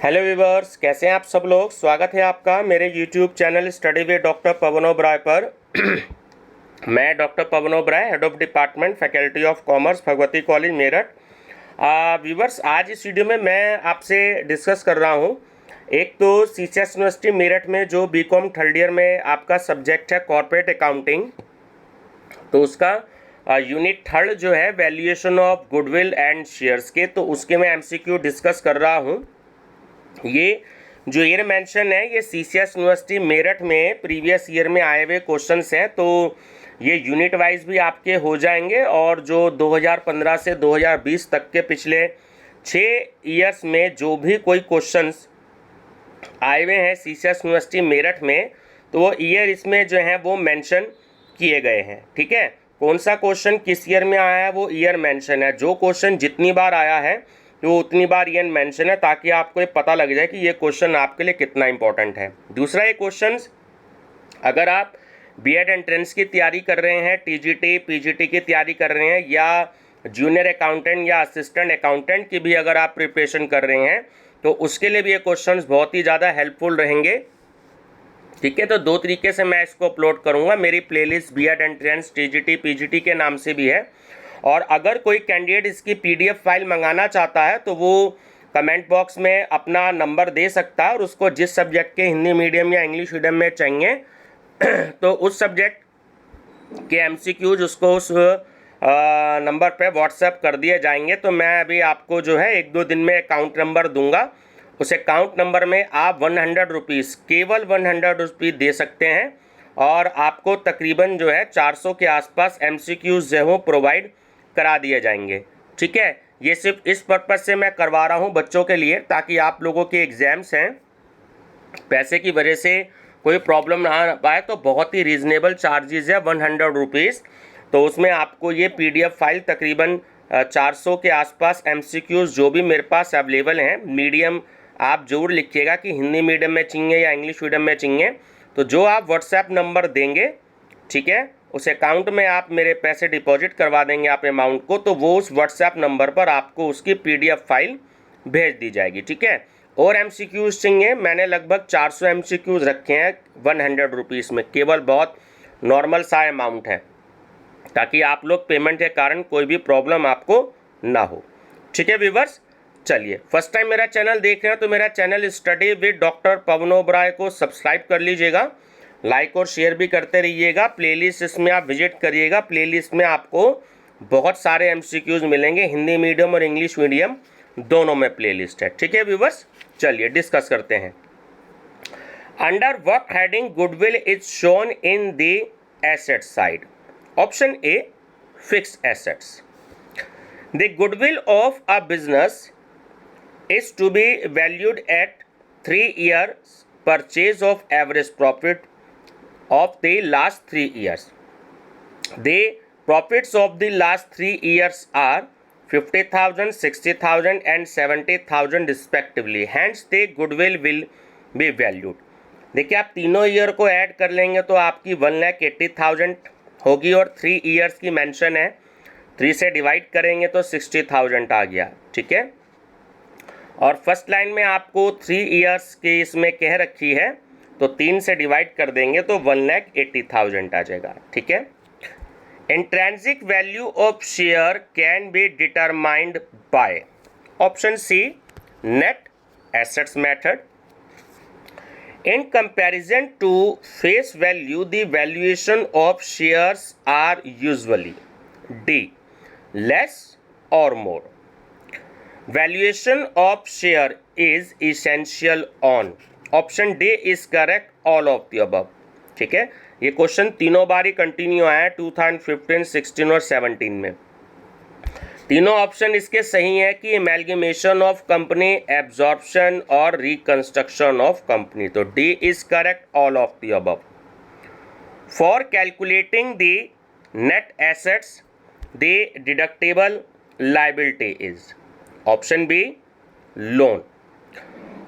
Hello viewers, कैसे हैं आप सब लोग। स्वागत है आपका मेरे YouTube channel study with doctor Pawan Oberoi पर। मैं doctor Pawan Oberoi, head of department faculty of commerce, Bhagwati college Meerut. Viewers, आज इस वीडियो में मैं आपसे डिस्कस कर रहा हूं एक तो सीसीएस यूनिवर्सिटी मेरठ में जो बीकॉम थर्ड ईयर में आपका सब्जेक्ट है कॉर्पोरेट अकाउंटिंग, तो उसका यूनिट थर्ड जो है valuation of goodwill and shares के, तो उसके मैं एमसीक्यू डिस्कस कर रहा हूं। ये जो ईयर मेंशन है ये सीसीएस यूनिवर्सिटी मेरठ में प्रीवियस ईयर में आए हुए क्वेश्चंस हैं, तो ये यूनिट वाइज भी आपके हो जाएंगे और जो 2015 से 2020 तक के पिछले 6 ईयर्स में जो भी कोई क्वेश्चंस आए हुए हैं सीसीएस यूनिवर्सिटी मेरठ में, तो वो ईयर इसमें जो है वो मेंशन किए गए हैं। ठीक है, कौन सा क्वेश्चन किस ईयर में आया है वो ईयर मेंशन है। जो क्वेश्चन जितनी बार आया है तो उतनी बार ईयर मेंशन है, ताकि आपको ये पता लग जाए कि ये क्वेश्चन आपके लिए कितना इंपॉर्टेंट है। दूसरा, ये क्वेश्चन अगर आप बीएड एंट्रेंस की तैयारी कर रहे हैं, टीजीटी पीजीटी की तैयारी कर रहे हैं, या जूनियर अकाउंटेंट या असिस्टेंट अकाउंटेंट की भी अगर आप प्रिपरेशन कर रहे हैं, तो उसके लिए भी ये क्वेश्चंस बहुत ही ज़्यादा हेल्पफुल रहेंगे। ठीक है, तो दो तरीके से मैं इसको अपलोड करूंगा। मेरी playlist BEd entrance TGT PGT के नाम से भी है, और अगर कोई कैंडिडेट इसकी पीडीएफ फाइल मंगाना चाहता है तो वो कमेंट बॉक्स में अपना नंबर दे सकता है, और उसको जिस सब्जेक्ट के हिंदी मीडियम या इंग्लिश मीडियम में चाहिए तो उस सब्जेक्ट के एमसीक्यूज उसको उस नंबर पे व्हाट्सएप कर दिए जाएंगे। तो मैं अभी आपको जो है 1-2 दिन में अकाउंट नंबर दूंगा, उस अकाउंट नंबर में आप 100 रुपीज़, केवल 100 रुपीज़ दे सकते हैं, और आपको तकरीबन जो है 400 के आसपास एमसीक्यूज जो है प्रोवाइड करा दिए जाएंगे। ठीक है, ये सिर्फ इस पर्पज़ से मैं करवा रहा हूँ बच्चों के लिए, ताकि आप लोगों के एग्ज़ाम्स हैं, पैसे की वजह से कोई प्रॉब्लम ना आ पाए। तो बहुत ही रीज़नेबल चार्जेस है 100 रुपीज़। तो उसमें आपको ये पीडीएफ फाइल तकरीबन 400 के आसपास एमसीक्यूज जो भी मेरे पास अवेलेबल हैं, मीडियम आप जरूर लिखिएगा कि हिंदी मीडियम में चाहिए या इंग्लिश मीडियम में चाहिए, तो जो आप व्हाट्सएप नंबर देंगे, ठीक है, उस अकाउंट में आप मेरे पैसे डिपॉजिट करवा देंगे आप अमाउंट को, तो वो उस व्हाट्सएप नंबर पर आपको उसकी पीडीएफ फाइल भेज दी जाएगी। ठीक है, और एमसीक्यूज चाहिए, मैंने लगभग 400 एमसीक्यूज रखे हैं 100 रुपीज़ में, केवल बहुत नॉर्मल सा अमाउंट है, ताकि आप लोग पेमेंट के कारण कोई भी प्रॉब्लम आपको ना हो। ठीक है व्यूवर्स, चलिए, फर्स्ट टाइम मेरा चैनल देख रहे हैं तो मेरा channel study with doctor Pawan Oberoi को सब्सक्राइब कर लीजिएगा, लाइक और शेयर भी करते रहिएगा। प्लेलिस्ट इसमें आप विजिट करिएगा, प्लेलिस्ट में आपको बहुत सारे एमसीक्यूज मिलेंगे, हिंदी मीडियम और इंग्लिश मीडियम दोनों में प्लेलिस्ट है। ठीक है व्यूवर्स, चलिए डिस्कस करते हैं। Under what heading goodwill is shown in the asset side? Option A, fixed assets. The goodwill of a business is to be valued at 3 years purchase of average profit of the last 3 years. The profits of the last 3 years are 50,000, 60,000 and 70,000 respectively. Hence the goodwill will be valued. देखिए, आप तीनों year को add कर लेंगे तो आपकी 1,80,000 होगी, और 3 ईयर्स की मेंशन है, 3 से डिवाइड करेंगे तो 60,000 आ गया। ठीक है, और फर्स्ट लाइन में आपको 3 ईयर्स की इसमें कह रखी है, तो 3 से डिवाइड कर देंगे तो 1,80,000 आ जाएगा। ठीक है, intrinsic value of share can be determined by option C, net assets method. In comparison to face value the valuation of shares are usually D, less और more. Valuation of share is essential on option D is correct, all of the above। ठीक है, ये question तीनों बार ही continue आया है 2015, 16 और 17 में। तीनों ऑप्शन इसके सही है कि एमैल्गमेशन ऑफ कंपनी, एब्जॉर्प्शन और रिकंस्ट्रक्शन ऑफ कंपनी, तो D is correct, all of the above. For calculating the net assets the deductible liability is option B, loan.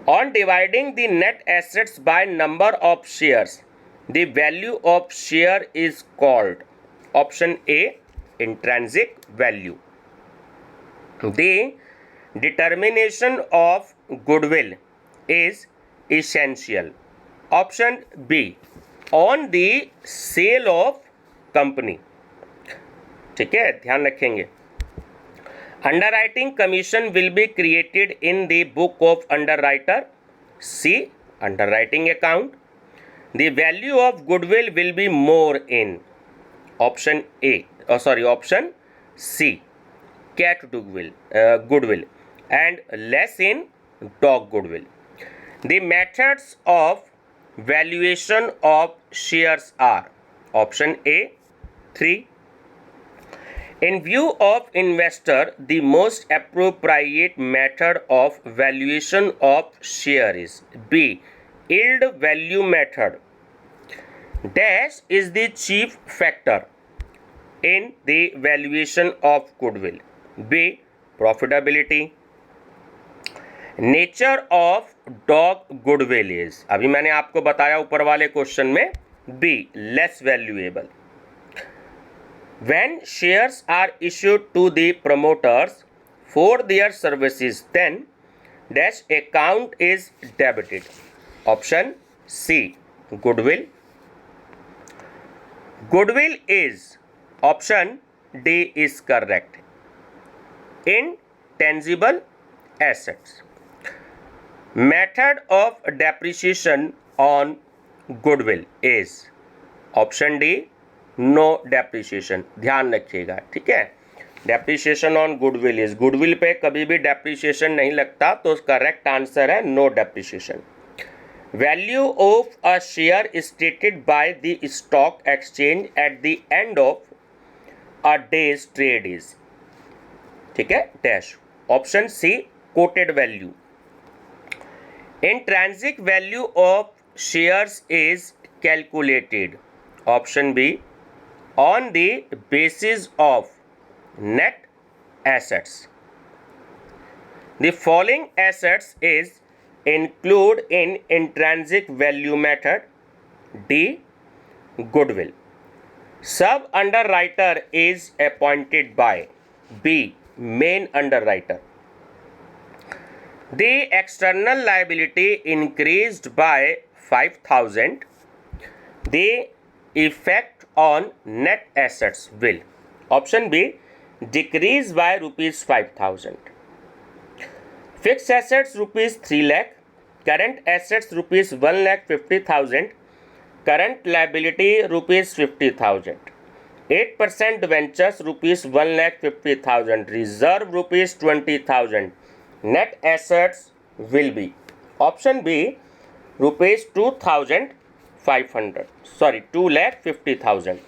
On dividing the net assets by number of shares, the value of share is called option A, intrinsic value. The determination of goodwill is essential. Option B, on the sale of company. ठीक है, ध्यान रखेंगे. Underwriting commission will be created in the book of underwriter. C, underwriting account. The value of goodwill will be more in option option C, cat goodwill and less in dog goodwill. The methods of valuation of shares are option A, 3. In view of investor, the most appropriate method of valuation of share is B, yield value method. Dash is the chief factor in the valuation of goodwill. B, profitability. Nature of dog goodwill is, अभी मैंने आपको बताया ऊपर वाले question में, B, less valuable. When shares are issued to the promoters for their services, then dash account is debited. Option C, goodwill. Goodwill is option D is correct. Intangible assets. Method of depreciation on goodwill is option D, no depreciation. ध्यान रखिएगा, ठीक है. Depreciation on goodwill is, goodwill पे कभी भी depreciation नहीं लगता, तो करेक्ट आंसर है no depreciation. Value of a share stated by the stock exchange at the end of a day's trade is, ठीक है, dash. Option C, quoted value. Intrinsic value of shares is calculated. Option B, on the basis of net assets. The following assets is included in intrinsic value method. D, goodwill. Sub underwriter is appointed by B, main underwriter. The external liability increased by 5,000. The effect on net assets will, option B, decrease by rupees 5,000. Fixed assets rupees 3 lakh, current assets rupees 1,50,000, current liability rupees 50,000, 8% ventures rupees 1,50,000, reserve rupees 20,000. Net assets will be option B, rupees 2,500, 2,50,000.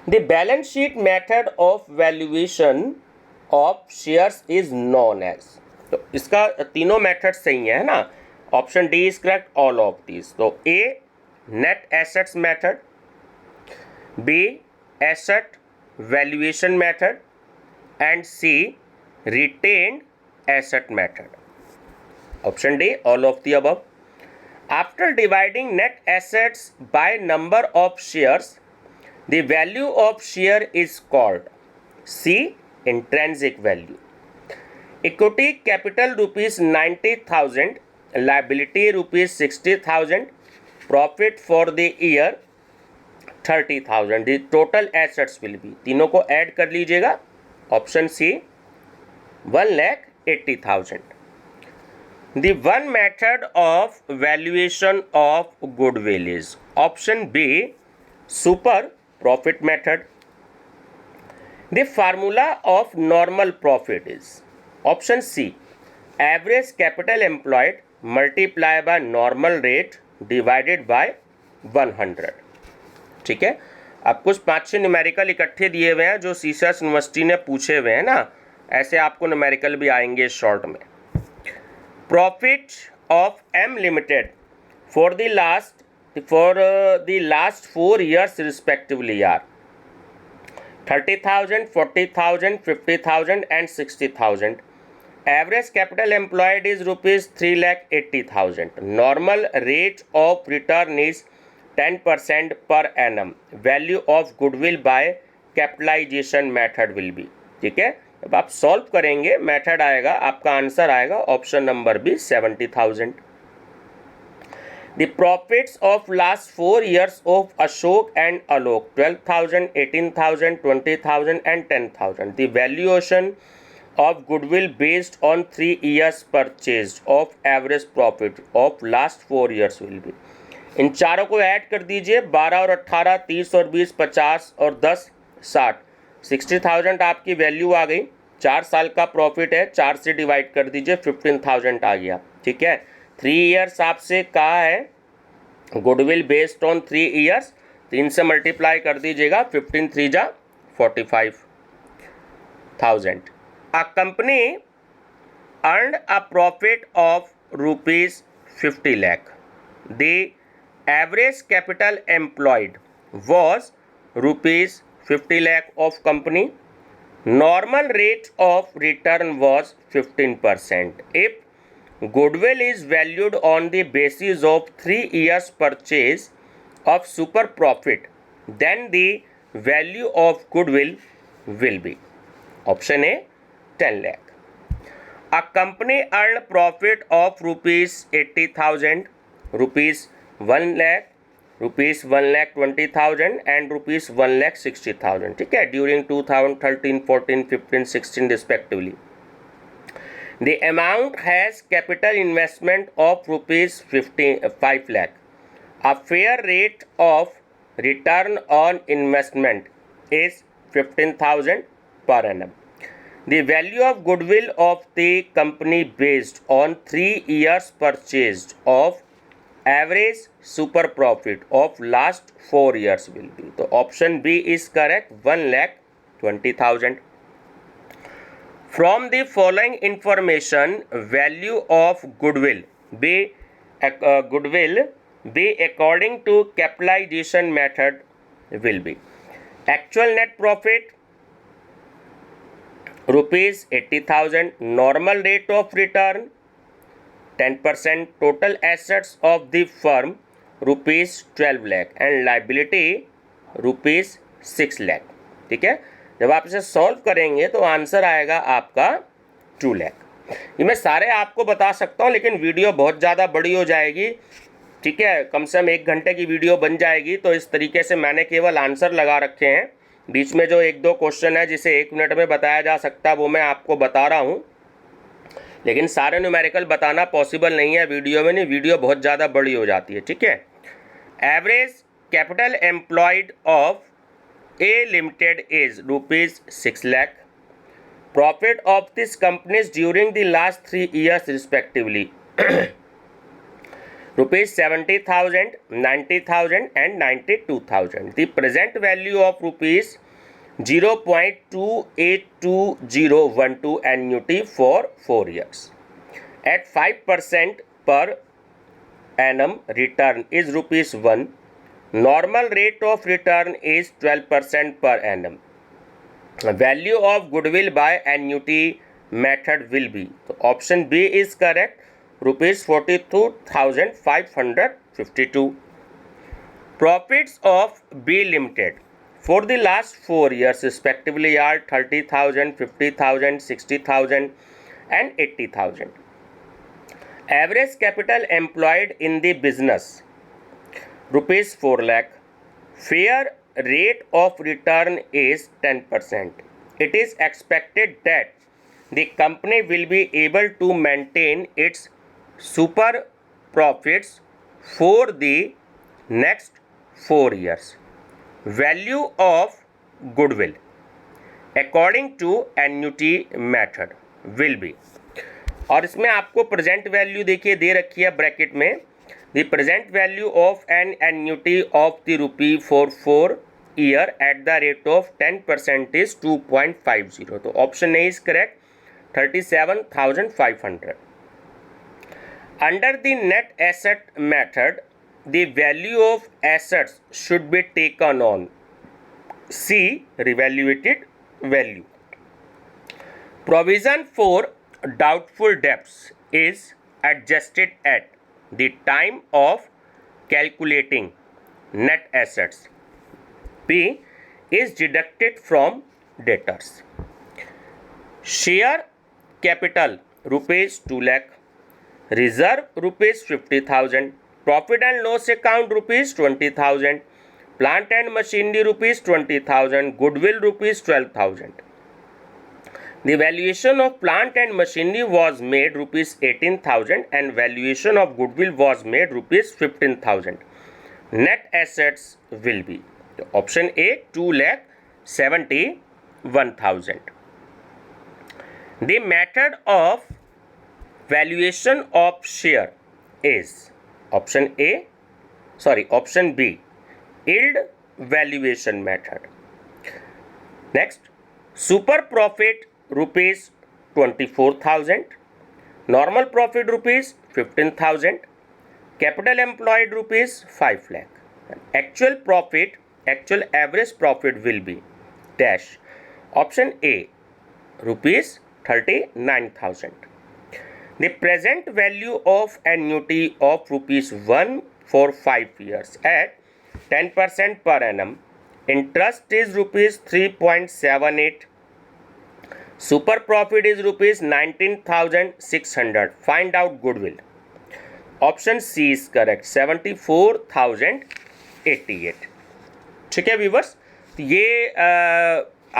The balance sheet method of valuation of shares is known as, तो इसका तीनों method सही है ना. Option D is correct, all of these. तो A, net assets method. B, asset valuation method. And C, retained asset method. Option D, all of the above. After dividing net assets by number of shares, the value of share is called C, intrinsic value. Equity capital rupees 90,000, liability rupees 60,000, profit for the year 30,000. The total assets will be, तीनों को add कर लीजिएगा. Option C, 1,80,000. The one method of valuation of goodwill is option B, super profit method. The formula of normal profit is option C, average capital employed multiplied by normal rate divided by 100. ठीक है. अब कुछ 5-6 numerical इकट्ठे दिए हुए हैं जो सीसस university ने पूछे हुए हैं ना, ऐसे आपको न्यूमेरिकल भी आएंगे शॉर्ट में. Profit of M Limited for the last 4 years respectively are 30,000, 40,000, 50,000 and 60,000. Average capital employed is rupees 3,80,000. Normal rate of return is 10% per annum. Value of goodwill by capitalization method will be, ठीक है. जब आप solve करेंगे method आएगा, आपका answer आएगा option number B 70,000। The profits of last 4 years of Ashok and Alok 12,000, 18,000, 20,000 and 10,000. The valuation of goodwill based on 3 years purchased of average profit of last 4 years will be. इन चारों को add कर दीजिए, 12 और 18, 30 और 20, 50 और 10, 60, 60,000 आपकी value आ गई। 4 साल का प्रॉफिट है, 4 से डिवाइड कर दीजिए, 15,000 आ गया। ठीक है, 3 ईयर्स आपसे कहा है, गुडविल बेस्ड ऑन 3 ईयर्स, 3 से मल्टीप्लाई कर दीजिएगा, 15 3 जा 45,000। A company earned a profit of ₹50 lakh। The average capital employed was ₹50 lakh of company. Normal rate of return was 15%. If goodwill is valued on the basis of 3 years purchase of super profit, then the value of goodwill will be option A 10 lakh. A company earned profit of ₹80,000, ₹1 lakh, ₹1,20,000 and ₹1,60,000। ठीक है, during 2013, 14, 15, 16 respectively. The amount has capital investment of ₹5 lakh. A fair rate of return on investment is 15,000 per annum. The value of goodwill of the company based on 3 years purchased of average super profit of last 4 years will be. तो option B is correct, 1,20,000. From the following information, value of goodwill be according to capitalization method will be: actual net profit ₹80,000, normal rate of return 10%, total assets of the firm ₹12 lakh and liability ₹6 lakh। ठीक है, जब आप इसे solve करेंगे तो answer आएगा आपका 2 lakh। ये मैं सारे आपको बता सकता हूँ, लेकिन वीडियो बहुत ज़्यादा बड़ी हो जाएगी। ठीक है, कम से कम 1 घंटे की वीडियो बन जाएगी, तो इस तरीके से मैंने केवल आंसर लगा रखे हैं। बीच में जो 1-2 क्वेश्चन है जिसे 1 मिनट में बताया जा सकता है, वो मैं आपको बता रहा हूँ, लेकिन सारे न्यूमेरिकल बताना पॉसिबल नहीं है वीडियो में, नहीं, वीडियो बहुत ज़्यादा बड़ी हो जाती है। ठीक है, average capital employed of A limited is ₹6 lakh। Profit of this companies during the last 3 years respectively ₹70,000, ₹90,000 and ₹92,000। The present value of ₹0.282012 annuity for 4 years at 5% per annum return is ₹1. Normal rate of return is 12% per annum. Value of goodwill by annuity method will be, so option B is correct, ₹42,552. Profits of B Limited for the last 4 years respectively are 30,000, 50,000, 60,000 and 80,000. Average capital employed in the business ₹4 lakh. Fair rate of return is 10%. It is expected that the company will be able to maintain its super profits for the next 4 years. Value of goodwill according to annuity method will be, और इसमें आपको present value देखिए दे रखी है bracket में, the present value of an annuity of the rupee for 4 year at the rate of 10% is 2.50. तो option A is correct, 37,500. Under the net asset method, the value of assets should be taken on C revaluated value. Provision for doubtful debts is adjusted at the time of calculating net assets. B is deducted from debtors. Share capital rupees 2 lakh, reserve rupees 50,000, profit and loss account rupees 20,000, plant and machinery rupees 20,000, goodwill rupees 12,000. The valuation of plant and machinery was made rupees 18,000 and valuation of goodwill was made rupees 15,000. Net assets will be option A 2,71,000. The method of valuation of share is option B yield valuation method. Next, super profit rupees 24,000, normal profit rupees 15,000, capital employed rupees 5 lakh. Actual average profit will be dash. Option A rupees 39,000. The present value of annuity of rupees 1 for 5 years at 10% per annum. Interest is rupees 3.78. Super profit is rupees 19,600. Find out goodwill. Option C is correct, 74,088. ठीक है viewers, तो ये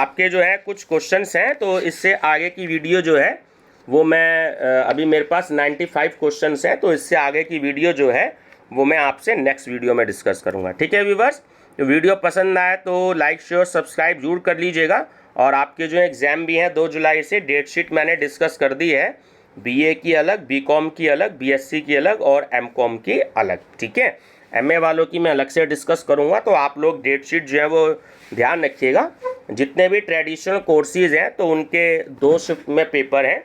आपके जो है कुछ questions हैं, तो इससे आगे की वीडियो जो है वो मैं अभी मेरे पास 95 क्वेश्चंस हैं, तो इससे आगे की वीडियो जो है वो मैं आपसे नेक्स्ट वीडियो में डिस्कस करूँगा. ठीक है व्यूवर्स, तो वीडियो पसंद आए तो लाइक शेयर सब्सक्राइब जरूर कर लीजिएगा. और आपके जो एग्ज़ाम भी हैं 2 जुलाई से, डेट शीट मैंने डिस्कस कर दी है. बीए की अलग, बीकॉम की अलग, बीएससी की अलग और एमकॉम की अलग. ठीक है, एमए वालों की मैं अलग से डिस्कस करूंगा, तो आप लोग डेट शीट जो है वो ध्यान रखिएगा. जितने भी ट्रेडिशनल कोर्सेज हैं तो उनके 2 शिफ्ट में पेपर हैं,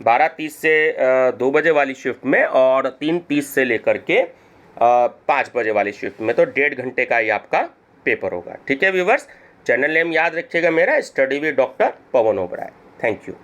12:30 से 2 बजे वाली शिफ्ट में और 3:30 से लेकर के 5 बजे वाली शिफ्ट में. तो 1.5 घंटे का ही आपका पेपर होगा. ठीक है व्यूवर्स, चैनल नेम याद रखिएगा मेरा, study with doctor Pawan Oberoi. Thank you.